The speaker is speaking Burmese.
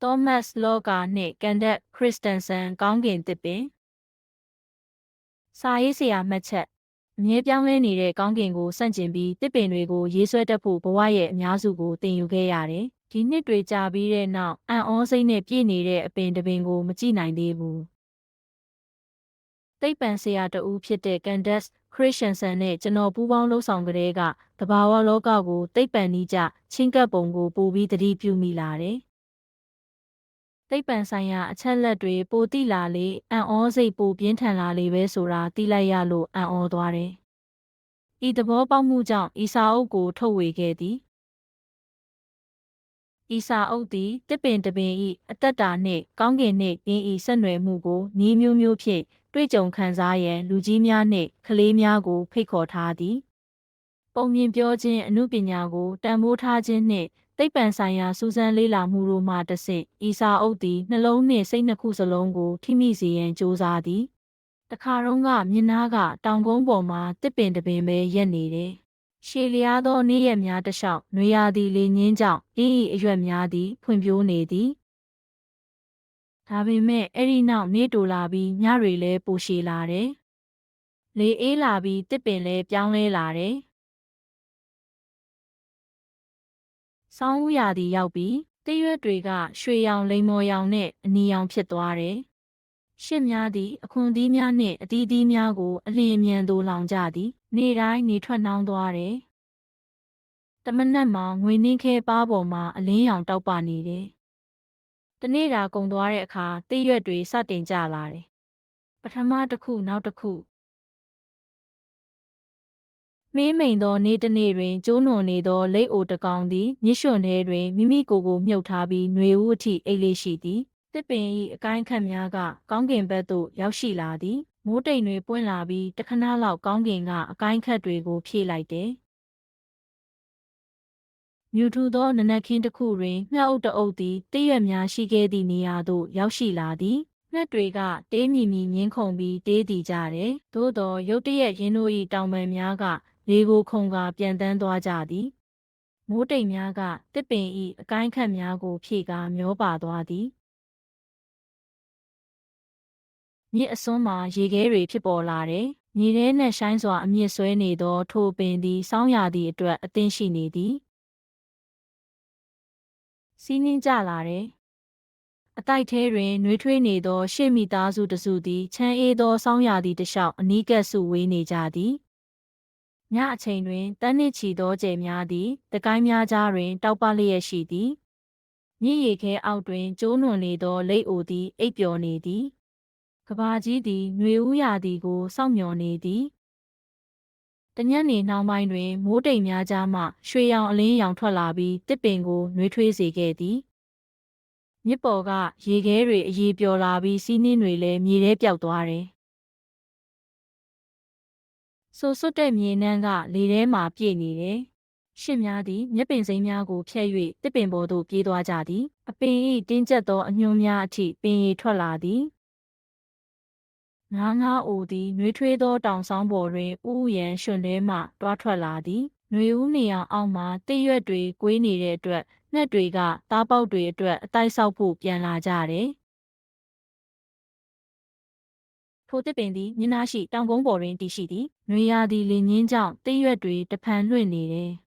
Thomas Loga နှင့် Candace Christensen ကောင်းကင်သစ်ပင်စာရေးဆရာမှတ်ချက်အမြဲပြောင်းလဲနေတဲ့ကောင်းကင်ကိုဆန့်ကျင်ပြီးသစ်ပင်တွေကိုရေးဆွဲတတ်ဖို့ဘဝရဲ့အများစုကိုသင်ယူခဲ့ရတယ်။ဒီနှစ်တွေကြာပြီးတဲ့နောက်အံ့ဩစိတ်နဲ့ပြည့်နေတဲ့အပင်တစ်ပင်ကိုမကြည့်နိုင်သေးဘူး။သိပ္ပံဆရာတဦးဖြစ်တဲ့ Candace Christensen နဲ့ကျွန်တော်ပူးပေါင်းလှုပ်ဆောင်ကြတဲ့ကသဘာဝလောကကိုသိပ္ပံနည်းကျချင်းကပ်ပုံကိုပိုပြီးသတိပြုမိလာတယ်။သိပ္ပံဆိုင်ရာအချက်လက်တွေပိုသိလာလေအံ့ဩစိတ်ပိုပြင်းထန်လာလေပဲဆိုတာသိလိုက်ရလို့အံ့ဩသွားတယ်။ဤသဘောပေါက်မှုကြောင့်ဤစာအုပ်ကိုထုတ်ဝေခဲ့သည်။ဤစာအုပ်သည်တစ်ပင်တစ်ပင်၏အသက်တာနှင့်ကောင်းကင်နှင့်ပြင်း၏ဆက်နွယ်မှုကိုနည်းမျိုးမျိုးဖြင့်တွေ့ကြုံခံစားရန်လူကြီးများနှင့်ကလေးများကိုဖိတ်ခေါ်ထားသည်။ပုံမြင်ပြောခြင်းအမှုပညာကိုတန်ဖိုးထားခြင်းနှင့်သိပ္ပံဆိုင်ရာစူးစမ်းလေ့လာမှုတို့မှတဆင့်ဤစာအုပ်သည်နှလုံးနှင့်စိတ်နှစ်ခုစလုံးကိုထိမိစေရန်ကြိုးစားသည်တခါတုန်းကမြင်နာကတောင်ကုန်းပေါ်မှာတစ်ပင်တစ်ပင်ပဲရက်နေတယ်ရှည်လျားသောနေ့ရက်များတစ်လျှောက်နွေရာသီလေငင်းကြောင့်အင်းဤအရွက်များသည်ဖွံ့ဖြိုးနေသည်ဒါပေမဲ့အဲ့ဒီနောက်နေ့တိုလာပြီးညတွေလည်းပိုရှည်လာတယ်လေအေးလာပြီးတစ်ပင်လည်းပြောင်းလဲလာတယ်ဆောင်းဦးရာသီရောက်ပြီးတရွက်တွေကရွှေရောင်လိမ္မော်ရောင်နဲ့အနီရောင်ဖြစ်သွားတယ်။ရှစ်များသည်အခွန်သီးများနှင့်အသီးသီးများကိုအလျင်အမြန်သို့လောင်ကြသည်။နေ့တိုင်းနေထွက်နှောင်းသွားတယ်။တမနက်မှာငွေနှင်းခဲပါးပေါ်မှာအလင်းရောင်တောက်ပနေတယ်။တနေ့တာကုန်သွားတဲ့အခါတရွက်တွေစတင်ကျလာတယ်။ပထမတစ်ခုနောက်တစ်ခုမင်းမိန်သောနေ့တစ်နေ့တွင်ကျိုးနွန်နေသောလိပ်အိုတကောင်သည်မြစ်ရွှွန်ထဲတွင်မိမိကိုယ်ကိုမြုပ်ထားပြီးຫນွေဦးအထိအိပ်လေးရှိသည်တစ်ပင်၏အကိုင်းခတ်များကကောင်းကင်ဘက်သို့ရောက်ရှိလာသည်မိုးတိမ်တွေပွင့်လာပြီးတခဏလောက်ကောင်းကင်ကအကိုင်းခတ်တွေကိုဖြည့်လိုက်တယ်မြူထူသောနနက်ခင်းတစ်ခုတွင်ငှက်အုပ်တအုပ်သည်တရွက်များရှိခဲ့သည့်နေရာသို့ရောက်ရှိလာသည်ငှက်တွေကတေးမြီမြီငင်းခုန်ပြီးတေးတည်ကြတယ်သို့သောရုတ်တရက်ရင်းတို့၏တောင်ပံများကလေကိုခုန်ကာပြန်တန်းသွားကြသည်မိုးတိမ်များကတစ်ပင်၏အကိုင်းခတ်များကိုဖြည့်ကာမျောပါသွားသည်မြစ်အစွန်းမှာရေခဲတွေဖြစ်ပေါ်လာတယ်မြေထဲနှင့်ရှိုင်းစွာအမြင့်ဆွဲနေသောထိုပင်သည်စောင်းရာသည့်အတွက်အသင့်ရှိနေသည်စီးနှင်းကျလာတယ်အတိုက်ထဲတွင်နှွေးထွေးနေသောရှေ့မိသားစုတစုသည်ချမ်းအေးသောစောင်းရာသည့်တစ်လျှောက်အနီးကပ်စုဝေးနေကြသည်ညအချိန်တွင်တန်းနှင့်ချီသောကြယ်များသည်တကိုင်းများကြားတွင်တောက်ပလျက်ရှိသည်မြစ်ရေခဲအောက်တွင်ကျိုးနွန်နေသောလိပ်အိုသည်အိပ်ပျော်နေသည်ကဘာကြီးသည်ຫນွေဦးရာသီကိုစောင့်မျှော်နေသည်တညနေနှောင်းပိုင်းတွင်မိုးတိမ်များကြားမှရွှေရောင်အလင်းရောင်ထွက်လာပြီးတစ်ပင်ကိုနှွေးထွေးစေခဲ့သည်မြစ်ပေါ်ကရေခဲတွေအရေပျော်လာပြီးစီးနှင်းတွေလည်းမြေထဲပျောက်သွားတယ်ဆိုဆွတ်တဲ့မြေနှမ်းကလေထဲမှာပြည့်နေတယ်။ရှစ်များသည်မြက်ပင်စိမ်းများကိုဖျက်၍တစ်ပင်ပေါ်သို့ပြေးသွားကြသည်။အပင်၏တင်းကျပ်သောအညွှန်းများအထိပင်ရည်ထွက်လာသည်။ငါးငါးအိုသည်နှွေးထွေးသောတောင်ဆောင်ပေါ်တွင်ဥဥယံရွှွန်ထဲမှတွားထွက်လာသည်။နှွေဦးနေအောင်အောက်မှတစ်ရွက်တွေကွေးနေတဲ့အတွက်ငှက်တွေကသားပေါက်တွေအတွက်အတိုက်ဆောက်ဖို့ပြန်လာကြတယ်။ထိုတစ်ပင်သည်မြင်းနာရှိတောင်ကုန်းပေါ်တွင်တည်ရှိသည်။နွေရာသီလေငင်းကြောင့်တစ်ရွက်တွေတဖန်လွင့်နေတယ်။